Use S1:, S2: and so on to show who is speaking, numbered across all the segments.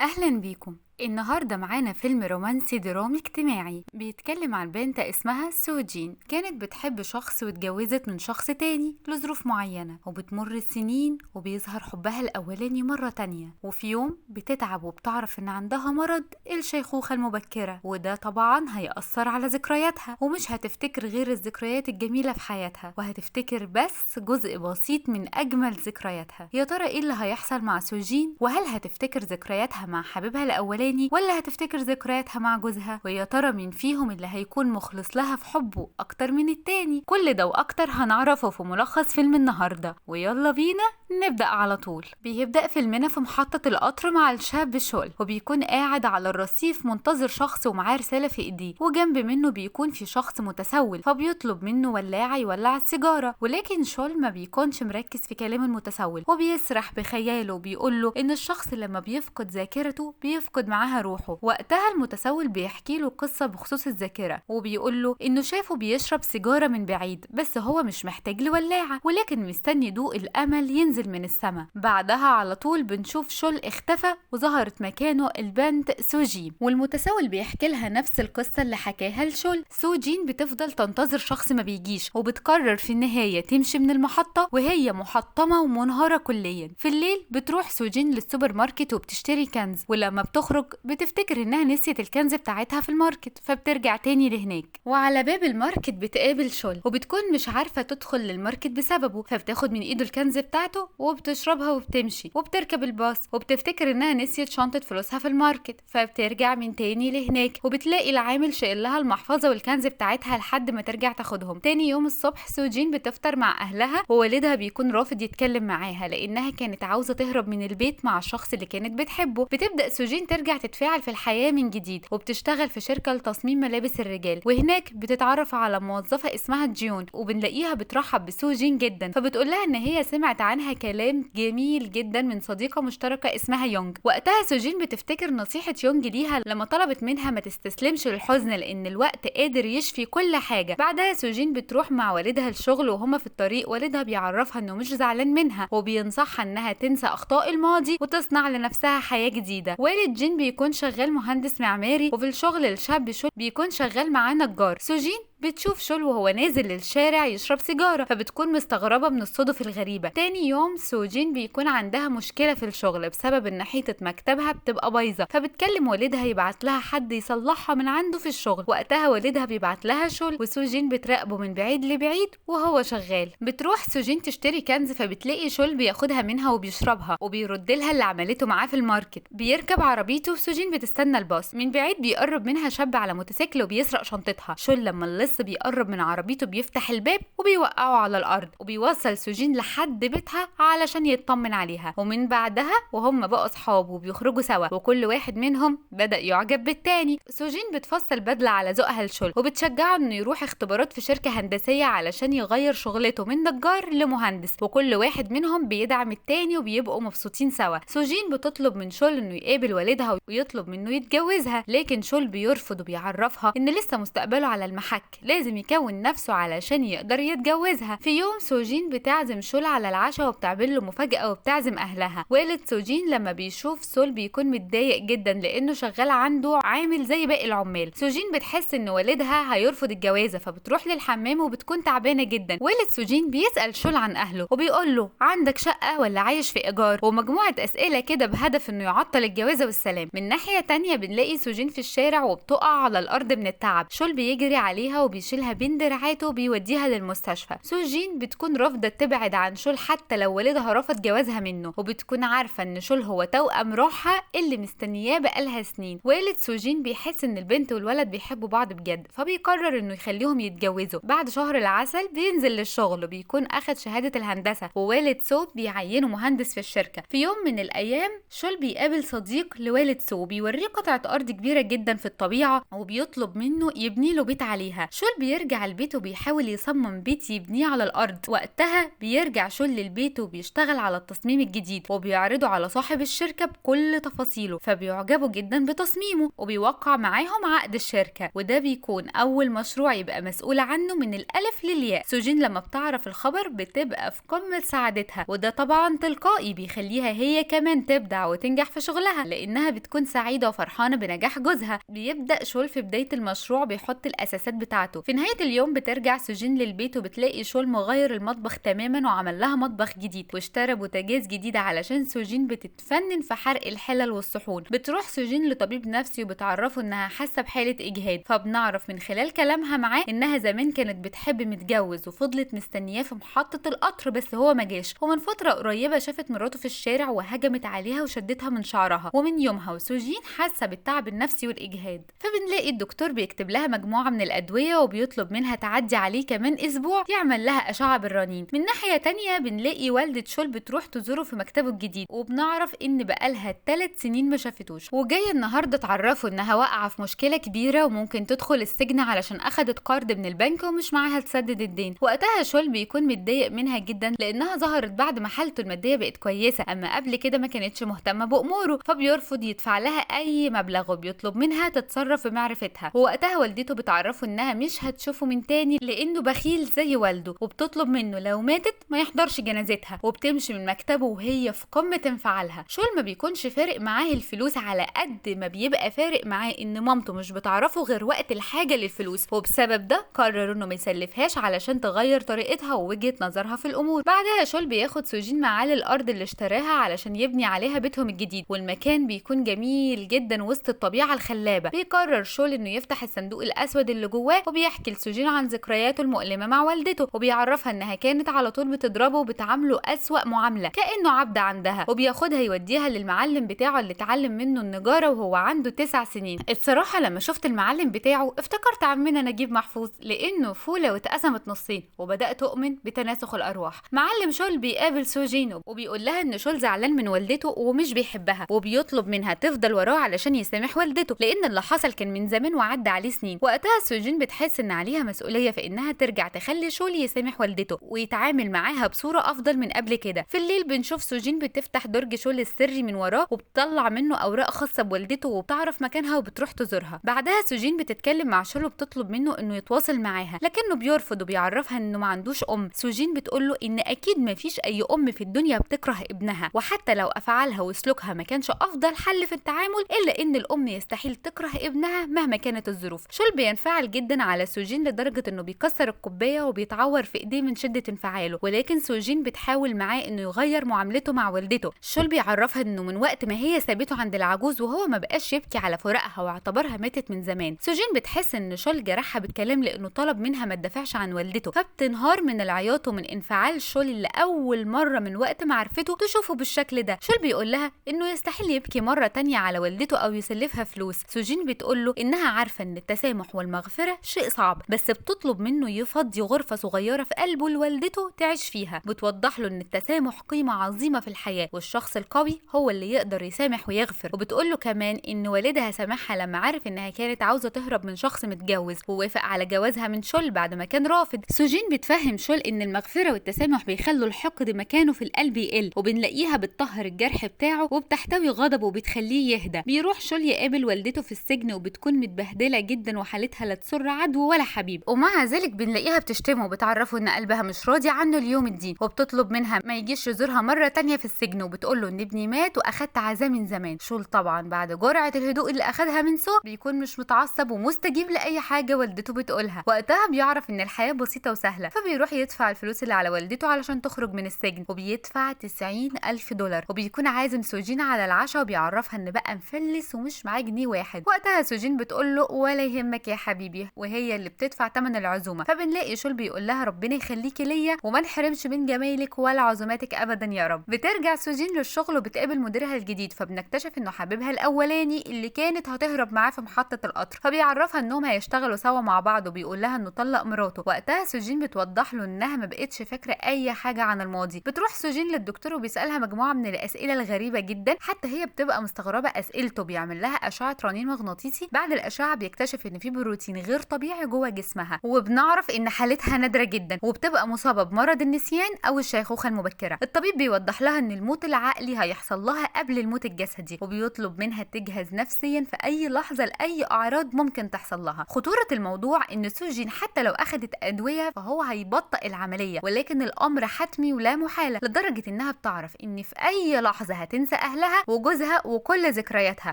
S1: أهلا بيكم. النهاردة معانا فيلم رومانسي درامي اجتماعي بيتكلم عن بنت اسمها سوجين، كانت بتحب شخص واتجوزت من شخص تاني لظروف معينة، وبتمر السنين وبيظهر حبها الأولاني مرة تانية، وفي يوم بتتعب وبتعرف إن عندها مرض الشيخوخة المبكرة، وده طبعا هيأثر على ذكرياتها ومش هتفتكر غير الذكريات الجميلة في حياتها، وهتفتكر بس جزء بسيط من أجمل ذكرياتها. يا ترى إيه اللي هيحصل مع سوجين؟ وهل هتفتكر ذكرياتها مع حبيبها الأولاني ولا هتفتكر ذكرياتها مع جوزها؟ ويا ترى مين فيهم اللي هيكون مخلص لها في حبه أكتر من التاني؟ كل ده وأكتر هنعرفه في ملخص فيلم النهاردة، ويلا بينا نبدأ على طول. بيبدأ فيلمنا في محطة القطر مع الشاب شول، وبيكون قاعد على الرصيف منتظر شخص ومعاه رسالة في ايديه، وجنب منه بيكون في شخص متسول فبيطلب منه ولاعة يولع السيجارة، ولكن شول ما بيكونش مركز في كلام المتسول وبيسرح بخياله وبيقول له ان الشخص لما بيفقد ذاكرته بيفقد معاها روحه. وقتها المتسول بيحكي له قصة بخصوص الذاكرة، وبيقول له انه شافه بيشرب سيجارة من بعيد بس هو مش محتاج لولاعة، ولكن مستني يدوق الامل ينزل من السماء. بعدها على طول بنشوف شول اختفى وظهرت مكانه البنت سوجين، والمتسول بيحكي لها نفس القصة اللي حكاها لشول. سوجين بتفضل تنتظر شخص ما بيجيش، وبتقرر في النهاية تمشي من المحطة وهي محطمة ومنهارة كليا. في الليل بتروح سوجين للسوبر ماركت وبتشتري كنز، ولما بتخرج بتفتكر انها نسيت الكنز بتاعتها في الماركت، فبترجع تاني لهناك. وعلى باب الماركت بتقابل شول وبتكون مش عارفة تدخل للماركت بسببه، فبتاخد من ايده الكنز بتاعته وبتشربها وبتمشي وبتركب الباص، وبتفتكر انها نسيت شنطة فلوسها في الماركت، فبترجع من تاني لهناك وبتلاقي العامل شايل لها المحفظة والكنز بتاعتها لحد ما ترجع تاخدهم. تاني يوم الصبح سوجين بتفطر مع اهلها، ووالدها بيكون رافض يتكلم معاها لانها كانت عاوزة تهرب من البيت مع الشخص اللي كانت بتحبه. بتبدأ سوجين ترجع تتفاعل في الحياة من جديد، وبتشتغل في شركة لتصميم ملابس الرجال، وهناك بتتعرف على موظفة اسمها جيون، وبنلاقيها بترحب بسوجين جدا، فبتقول لها ان هي سمعت عنها كلام جميل جدا من صديقة مشتركة اسمها يونج. وقتها سوجين بتفتكر نصيحة يونج ليها لما طلبت منها ما تستسلمش للحزن لان الوقت قادر يشفي كل حاجة. بعدها سوجين بتروح مع والدها الشغل، وهما في الطريق والدها بيعرفها انه مش زعلان منها وبينصحها انها تنسى اخطاء الماضي وتصنع لنفسها حياة جديدة. والد جين بيكون شغال مهندس معماري، وفي الشغل الشاب شول بيكون شغال معاه نجار. سوجين بتشوف شول وهو نازل للشارع يشرب سيجارة، فبتكون مستغربة من الصدف الغريبة. تاني يوم سوجين بيكون عندها مشكلة في الشغل بسبب ان حيطة مكتبها بتبقى بايظة، فبتكلم والدها يبعت لها حد يصلحها من عنده في الشغل. وقتها والدها بيبعت لها شول، وسوجين بتراقبه من بعيد لبعيد وهو شغال. بتروح سوجين تشتري كنز، فبتلاقي شول بياخدها منها وبيشربها وبيرد لها اللي عملته معاه في الماركت. بيركب عربيته وسوجين بتستنى الباص. من بعيد بيقرب منها شاب على موتوسيكل وبيسرق شنطتها. شول لما بيقرب من عربيته بيفتح الباب وبيوقعه على الارض، وبيوصل سوجين لحد بيتها علشان يطمن عليها. ومن بعدها وهم بقوا اصحاب وبيخرجوا سوا، وكل واحد منهم بدأ يعجب بالتاني. سوجين بتفصل بدلة على ذوقها لشول، وبتشجعه انه يروح اختبارات في شركة هندسية علشان يغير شغلته من نجار لمهندس، وكل واحد منهم بيدعم التاني وبيبقوا مبسوطين سوا. سوجين بتطلب من شول انه يقابل والدها ويطلب منه يتجوزها، لكن شول بيرفض وبيعرفها ان لسه مستقبله على المحك، لازم يكون نفسه علشان يقدر يتجوزها. في يوم سوجين بتعزم شول على العشاء وبتعمل له مفاجأة وبتعزم اهلها. والد سوجين لما بيشوف سول بيكون متضايق جدا لانه شغال عنده عامل زي باقي العمال. سوجين بتحس ان والدها هيرفض الجوازة، فبتروح للحمام وبتكون تعبانة جدا. والد سوجين بيسأل شول عن اهله وبيقول له عندك شقة ولا عايش في ايجار، ومجموعة اسئلة كده بهدف انه يعطل الجوازة والسلام. من ناحية تانية بنلاقي سوجين في الشارع وبتقع على الارض من التعب. شول بيجري عليها وبيشيلها بين دراعاته وبيوديها للمستشفى. سوجين بتكون رافضة تبعد عن شول حتى لو والدها رفض جوازها منه، وبتكون عارفة ان شول هو توأم روحها اللي مستنياه بقالها سنين. والد سوجين بيحس ان البنت والولد بيحبوا بعض بجد، فبيقرر انه يخليهم يتجوزوا. بعد شهر العسل بينزل للشغل وبيكون اخد شهادة الهندسة، ووالد سو بيعينه مهندس في الشركة. في يوم من الايام شول بيقابل صديق لوالد سو بيوريه قطعة ارض كبيرة جدا في الطبيعة، وبيطلب منه يبني له بيت عليها. شول بيرجع البيت وبيحاول يصمم بيت يبنيه على الارض. وقتها بيرجع شول للبيت وبيشتغل على التصميم الجديد وبيعرضه على صاحب الشركة بكل تفاصيله، فبيعجبوا جدا بتصميمه وبيوقع معاهم عقد الشركة، وده بيكون اول مشروع يبقى مسؤول عنه من الالف للياء. سوجين لما بتعرف الخبر بتبقى في قمة سعادتها، وده طبعا تلقائي بيخليها هي كمان تبدع وتنجح في شغلها لانها بتكون سعيدة وفرحانة بنجاح جوزها. بيبدأ شول في بداية المشروع بيحط الاساسات بتاعته. في نهاية اليوم بترجع سوجين للبيت وبتلاقي شول مغير المطبخ تماما وعمل لها مطبخ جديد واشترى بوتاجاز جديدة علشان سوجين بتتفنن في حرق الحلل والصحون. بتروح سوجين لطبيب نفسي وبتعرفه انها حاسة بحالة اجهاد، فبنعرف من خلال كلامها معاه انها زمان كانت بتحب متجوز وفضلت مستنياه في محطة القطر بس هو ما جاش، ومن فترة قريبة شافت مراته في الشارع وهجمت عليها وشدتها من شعرها، ومن يومها وسوجين حاسة بالتعب النفسي والاجهاد. فبنلاقي الدكتور بيكتب لها مجموعة من الادوية وبيطلب منها تعدي عليه كمان اسبوع يعمل لها اشعة بالرنين. من ناحية تانية بنلاقي والدة شول بتروح تزوره في مكتبه الجديد، وبنعرف ان بقالها 3 سنين ما شافتوش، وجايه النهارده تعرفه انها واقعه في مشكله كبيره وممكن تدخل السجن علشان اخدت قرض من البنك ومش معاها تسدد الدين. وقتها شول بيكون متضايق منها جدا لانها ظهرت بعد ما حالته الماديه بقت كويسه، اما قبل كده ما كانتش مهتمه باموره، فبيرفض يدفع لها اي مبلغ وبيطلب منها تتصرف في معرفتها. ووقتها والدته بتعرفه انها مش هتشوفه من تاني لانه بخيل زي والده، وبتطلب منه لو ماتت ما يحضرش جنازتها، وبتمشي من مكتبه وهي في قمة انفعالها. شول ما بيكونش فارق معاه الفلوس على قد ما بيبقى فارق معاه ان مامته مش بتعرفه غير وقت الحاجة للفلوس، وبسبب ده قرر انه ما يسلفهاش علشان تغير طريقتها ووجهة نظرها في الامور. بعدها شول بياخد سوجين معاه للارض اللي اشتراها علشان يبني عليها بيتهم الجديد، والمكان بيكون جميل جدا وسط الطبيعة الخلابة. بيقرر شول انه يفتح الصندوق الاسود اللي جواه وبيحكي لسوجين عن ذكرياته المؤلمة مع والدته، وبيعرفها انها كانت على طول بتضربه وبتعامله اسوأ معاملة كأنه عبد عندها، وبياخدها يوديها للمعلم بتاعه اللي اتعلم منه النجارة وهو عنده 9 سنين. الصراحة لما شفت المعلم بتاعه افتكرت عمنا نجيب محفوظ لانه فولة واتقسمت نصين، وبدأت اؤمن بتناسخ الارواح. معلم شول بيقابل سوجين وبيقول لها ان شول زعلان من والدته ومش بيحبها، وبيطلب منها تفضل وراه علشان يسامح والدته لان اللي حصل كان من زمان وعدى عليه سنين. وقتها سوجين بتحس ان عليها مسؤولية في انها ترجع تخلي شول يسامح والدته ويتعامل معاها بصورة افضل من قبل كده. في الليل بنشوف سوجين بتفتح درج شول السري من وراه وبتطلع منه اوراق خاصة بوالدته وبتعرف مكانها وبتروح تزورها. بعدها سوجين بتتكلم مع شول وبتطلب منه انه يتواصل معاها لكنه بيرفض وبيعرفها انه ما عندوش ام. سوجين بتقول له ان اكيد ما فيش اي ام في الدنيا بتكره ابنها، وحتى لو افعالها وسلوكها ما كانش افضل حل في التعامل الا ان الام يستحيل تكره ابنها مهما كانت الظروف. شول بينفعل جدا على سوجين لدرجة انه بيكسر الكوباية وبيتعور في ايديه من شدة انفعاله، ولكن سوجين بتحاول معاه انه يغير معاملته مع والدته. شول بيعرفها انه من وقت ما هي سابته عند العجوز وهو ما بقاش يبكي على فراقها واعتبرها ماتت من زمان. سوجين بتحس ان شول جرحها بالكلام لانه طلب منها ما تدافعش عن والدته، فبتنهار من العياط ومن انفعال شول اللي اول مرة من وقت معرفته تشوفه بالشكل ده. شول بيقول لها انه يستحيل يبكي مرة تانية على والدته او يسلفها فلوس. سوجين بتقول له انها عارفة ان التسامح والمغفرة شيء صعب، بس بتطلب منه يفضي غرفة صغيرة في قلبه لوالدته تعيش فيها. بتوضح له ان التسامح قيمة عظيمة في الحياة والشخص القوي هو اللي يقدر يسامح ويغفر. وبتقول له كمان ان والدها سامحها لما عرف انها كانت عاوزة تهرب من شخص متجوز ووافق على جوازها من شول بعد ما كان رافض. سوجين بتفهم شول ان المغفرة والتسامح بيخلوا الحقد مكانه في القلب يقل، وبنلاقيها بتطهر الجرح بتاعه وبتحتوي غضبه وبتخليه يهدى. بيروح شول يقابل والدته في السجن وبتكون متبهدلة جدا وحالتها لا تسر عدو ولا حبيب، ومع ذلك بنلاقيها بتشتمه وبتعرفه ان قلبها مش راضي عنه اليوم الدين، وبتطلب منها ما يجيش يزورها مرة تانية في السجن، وبتقول له ان ابني مات واخدت عزاه من زمان. شول طبعا بعد جرعة الهدوء اللي اخدها من سو بيكون مش متعصب ومستجيب لاي حاجة والدته بتقولها. وقتها بيعرف ان الحياة بسيطة وسهلة، فبيروح يدفع الفلوس اللي على والدته علشان تخرج من السجن، وبيدفع 90,000 دولار، وبيكون عازم سوجين على العشاء وبيعرفها ان بقى مفلس ومش معاه جنيه واحد. وقتها سوجين بتقول له ولا يهمك يا حبيبي، وهي اللي بتدفع ثمن العزومة. فبنلاقي شول بيقول لها ربنا يخليكي ليا وما نحرمش من جمايلك ولا عزوماتك ابدا يا رب. بترجع سوجين للشغل وبتقابل مديرها الجديد، فبنكتشف انه حبيبها الاولاني اللي كانت هتهرب معاه في محطة القطر، فبيعرفها انهم هيشتغلوا سوا مع بعض وبيقول لها انه طلق مراته. وقتها سوجين بتوضح له انها ما بقتش فاكرة اي حاجة عن الماضي. بتروح سوجين للدكتور وبيسألها مجموعة من الاسئلة الغريبة جدا، حتى هي بتبقى مستغربة اسئلته. بيعمل لها اشعة رنين مغناطيسي، بعد الاشعة بيكتشف ان في بروتين غير طبيعي طبيعي جوه جسمها، وبنعرف ان حالتها نادرة جدا وبتبقى مصابة بمرض النسيان او الشيخوخة المبكرة. الطبيب بيوضح لها ان الموت العقلي هيحصل لها قبل الموت الجسدي، وبيطلب منها تجهز نفسيا في اي لحظة لاي اعراض ممكن تحصل لها. خطورة الموضوع ان سوجين حتى لو اخدت ادوية فهو هيبطئ العملية، ولكن الامر حتمي ولا محالة، لدرجة انها بتعرف ان في اي لحظة هتنسى اهلها وجوزها وكل ذكرياتها،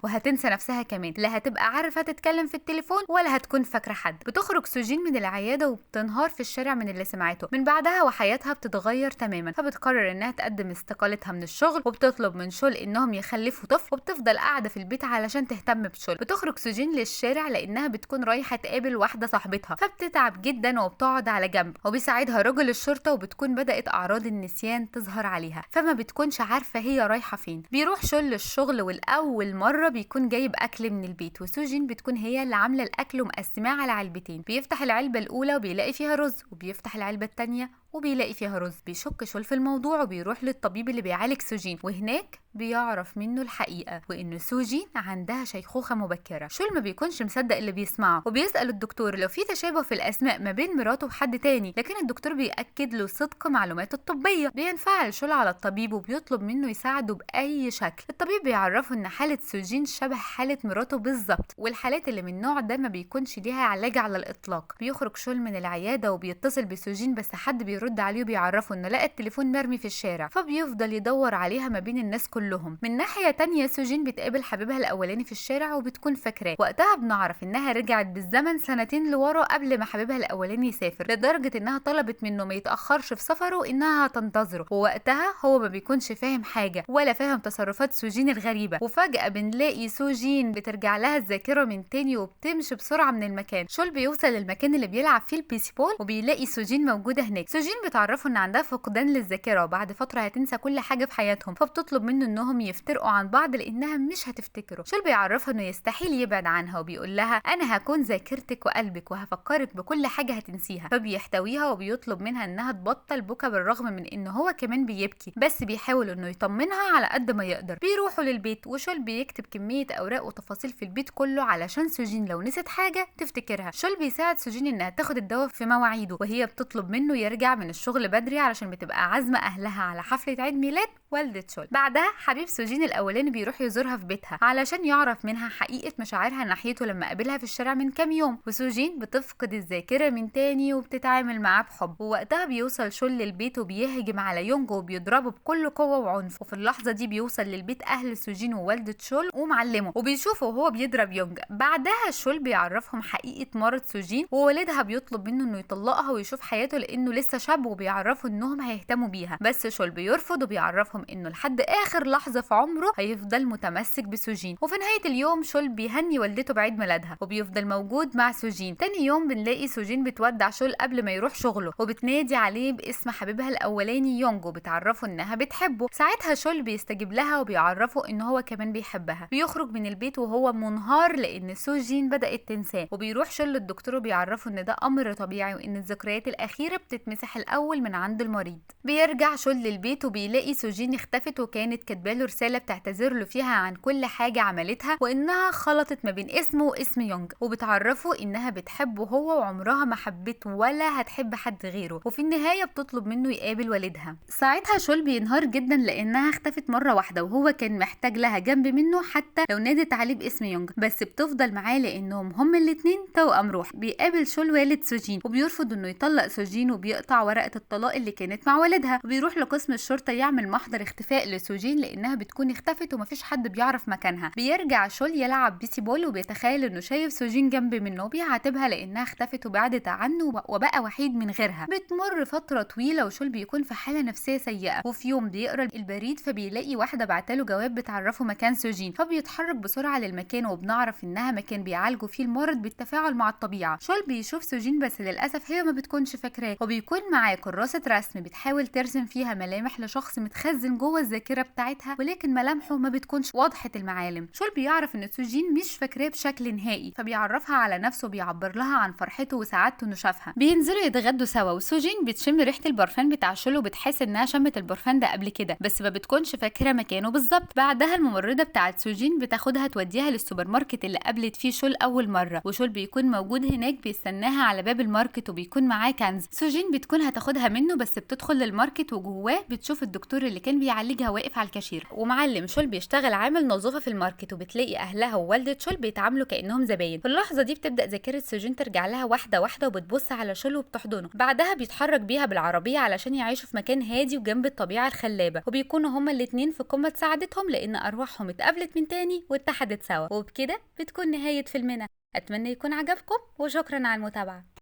S1: وهتنسى نفسها كمان، لا هتبقى عارفة تتكلم في التليفون ولا هتكون فاكرة حد. بتخرج سوجين من العيادة وبتنهار في الشارع من اللي سمعته. من بعدها وحياتها بتتغير تماما، فبتقرر انها تقدم استقالتها من الشغل، وبتطلب من شول انهم يخلفوا طفل، وبتفضل قاعدة في البيت علشان تهتم بشول. بتخرج سوجين للشارع لانها بتكون رايحة تقابل واحدة صاحبتها، فبتتعب جدا وبتقعد على جنب، وبيساعدها رجل الشرطة، وبتكون بدأت اعراض النسيان تظهر عليها، فما بتكونش عارفة هي رايحة فين. بيروح شول للشغل، والاول مرة بيكون جايب اكل من البيت، وسوجين بتكون هي اللي عاملة الاكل ومقسماه على علبتين. بيفتح العلبة الاولى وبيلاقي فيها رز، وبيفتح العلبة التانية وبيلاقي فيها رز. بيشك شول في الموضوع وبيروح للطبيب اللي بيعالج سوجين، وهناك بيعرف منه الحقيقة، وإن سوجين عندها شيخوخة مبكرة. شول ما بيكونش مصدق اللي بيسمعه، وبيسأل الدكتور لو في تشابه في الأسماء ما بين مراته وحد تاني، لكن الدكتور بيأكد له صدق معلوماته الطبية. بينفعل شول على الطبيب وبيطلب منه يساعده بأي شكل. الطبيب بيعرفه إن حالة سوجين شبه حالة مراته بالظبط، والحالات اللي من النوع ده ما بيكونش ليها علاج على الإطلاق. بيخرج شول من العيادة وبيتصل بسوجين، بس حد بيرد عليه وبيعرفه إنه لقى التليفون مرمي في الشارع، فبيفضل يدور عليها ما بين الناس كلهم. من ناحية تانية سوجين بتقابل حبيبها الأولاني في الشارع وبتكون فاكراه. وقتها بنعرف إنها رجعت بالزمن سنتين لورا قبل ما حبيبها الأولاني يسافر، لدرجة إنها طلبت منه ما يتأخرش في سفره وإنها هتنتظره. ووقتها هو ما بيكونش فاهم حاجة ولا فاهم تصرفات سوجين الغريبة، وفجأة بنلاقي سوجين بترجع لها الذاكرة من تاني وبتمشي بسرعة من المكان. شول بيوصل للمكان اللي بيلعب فيه البيسبول وبيلاقي سوجين موجودة هناك. سوجين بتعرفه إن عندها فقدان للذاكرة وبعد فترة هتنسى كل حاجة في حياتهم، فبتطلب منه انهم يفترقوا عن بعض لانها مش هتفتكره. شول بيعرفها انه يستحيل يبعد عنها، وبيقول لها انا هكون ذاكرتك وقلبك وهفكرك بكل حاجه هتنسيها. فبيحتويها وبيطلب منها انها تبطل بكى، بالرغم من انه هو كمان بيبكي، بس بيحاول انه يطمنها على قد ما يقدر. بيروحوا للبيت وشول بيكتب كميه اوراق وتفاصيل في البيت كله علشان سوجين لو نسيت حاجه تفتكرها. شول بيساعد سوجين انها تاخد الدواء في مواعيده، وهي بتطلب منه يرجع من الشغل بدري علشان بتبقى عازمه اهلها على حفله عيد ميلاد والدة شول. بعدها حبيب سوجين الاولاني بيروح يزورها في بيتها علشان يعرف منها حقيقة مشاعرها ناحيته لما قابلها في الشارع من كام يوم، وسوجين بتفقد الذاكرة من تاني وبتتعامل معاه بحب. ووقتها بيوصل شول للبيت وبيهجم على يونج وبيضربه بكل قوة وعنف، وفي اللحظة دي بيوصل للبيت اهل سوجين ووالدة شول ومعلمه وبيشوفه وهو بيضرب يونج. بعدها شول بيعرفهم حقيقة مرض سوجين، ووالدها بيطلب منه انه يطلقها ويشوف حياته لانه لسه شاب، وبيعرفوا انهم هيهتموا بيها، بس شول بيرفض وبيعرفهم انه لحد اخر لحظه في عمره هيفضل متمسك بسوجين. وفي نهايه اليوم شول بيهني والدته بعيد ميلادها وبيفضل موجود مع سوجين. تاني يوم بنلاقي سوجين بتودع شول قبل ما يروح شغله، وبتنادي عليه باسم حبيبها الاولاني يونج، وبتعرفه انها بتحبه. ساعتها شول بيستجيب لها وبيعرفه ان هو كمان بيحبها. بيخرج من البيت وهو منهار لان سوجين بدات تنساه، وبيروح شول للدكتور وبيعرفه ان ده امر طبيعي وان الذكريات الاخيره بتتمسح الاول من عند المريض. بيرجع شول للبيت وبيلاقي سوجين اختفت، وكانت كاتباله رساله بتعتذر له فيها عن كل حاجه عملتها، وانها خلطت ما بين اسمه واسم يونج، وبتعرفه انها بتحبه هو وعمرها ما حبت ولا هتحب حد غيره. وفي النهايه بتطلب منه يقابل والدها. ساعتها شول بينهار جدا لانها اختفت مره واحده، وهو كان محتاج لها جنب منه حتى لو نادت عليه باسم يونج، بس بتفضل معاه لانهم هما الاتنين توأم روح. بيقابل شول والد سوجين وبيرفض انه يطلق سوجين، وبيقطع ورقه الطلاق اللي كانت مع والدها، وبيروح لقسم الشرطه يعمل محضر اختفاء لسوجين لانها بتكون اختفت ومفيش حد بيعرف مكانها. بيرجع شول يلعب بيسبول وبيتخيل انه شايف سوجين جنب منه، وبيعاتبها لانها اختفت وبعدت عنه وبقى وحيد من غيرها. بتمر فتره طويله وشول بيكون في حاله نفسيه سيئه، وفي يوم بيقرا البريد فبيلاقي واحده بعتله جواب بتعرفه مكان سوجين، فبيتحرك بسرعه للمكان، وبنعرف انها مكان بيعالجوا فيه المرض بالتفاعل مع الطبيعه. شول بيشوف سوجين بس للاسف هي ما بتكونش فاكراه، وبيكون معاه كراسه رسم بتحاول ترسم فيها ملامح لشخص متخزن بتتخزن جوه الذاكرة بتاعتها، ولكن ملامحه ما بتكونش واضحة المعالم. شول بيعرف ان سوجين مش فاكراه بشكل نهائي، فبيعرفها على نفسه وبيعبر لها عن فرحته وسعادته انه شافها. بينزلوا يتغدوا سوا، وسوجين بتشم ريحة البرفان بتاع شول وبتحس انها شمت البرفان ده قبل كده، بس ما بتكونش فاكرة مكانه بالظبط. بعدها الممرضة بتاعت سوجين بتاخدها توديها للسوبر ماركت اللي قابلت فيه شول اول مرة، وشول بيكون موجود هناك بيستناها على باب الماركت وبيكون معاه كنز. سوجين بتكون هتاخدها منه، بس بتدخل للماركت وجواه بتشوف الدكتور اللي كان بيعالجها واقف على الكاشير، ومعلم شول بيشتغل عامل نظافة في الماركت، وبتلاقي اهلها ووالدة شول بيتعاملوا كأنهم زباين. في اللحظة دي بتبدأ ذاكرة سوجين ترجع لها واحدة واحدة، وبتبص على شول وبتحضنه. بعدها بيتحرك بيها بالعربية علشان يعيشوا في مكان هادي وجنب الطبيعة الخلابة، وبيكونوا هما الاتنين في قمة سعادتهم لأن أرواحهم اتقابلت من تاني واتحدت سوا. وبكده بتكون نهاية فيلمنا. أتمنى يكون عجبكم، وشكرا على المتابعة.